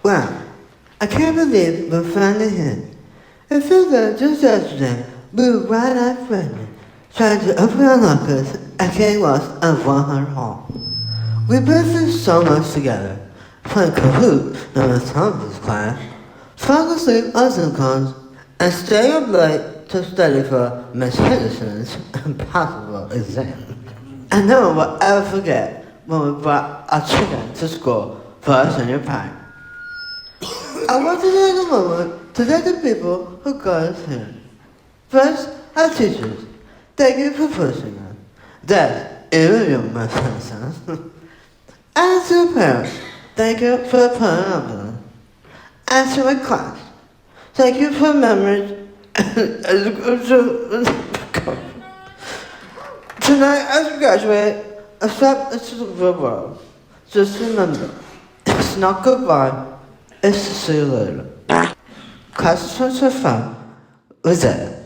Wow, I can't believe we're finally here. It feels like just yesterday we were wide-eyed freshmen trying to open our lockers at K West of 100 Hall. We've been through so much together, playing Kahoot in Miss Thompson's class, falling asleep on Zoom calls, and staying up late to study for Miss Henderson's impossible exam. I never will ever forget when we brought our chicken to school for our senior pie. I want to take a moment to thank the people who got us here. First, our teachers. Thank you for pushing us. That's even you, Miss Henderson. And to the parents, thank you for putting up with us. And to my class, thank you for memories. Tonight, as we graduate and step into the real world, just remember, it's not goodbye, it's to see you later. Class 25 was there.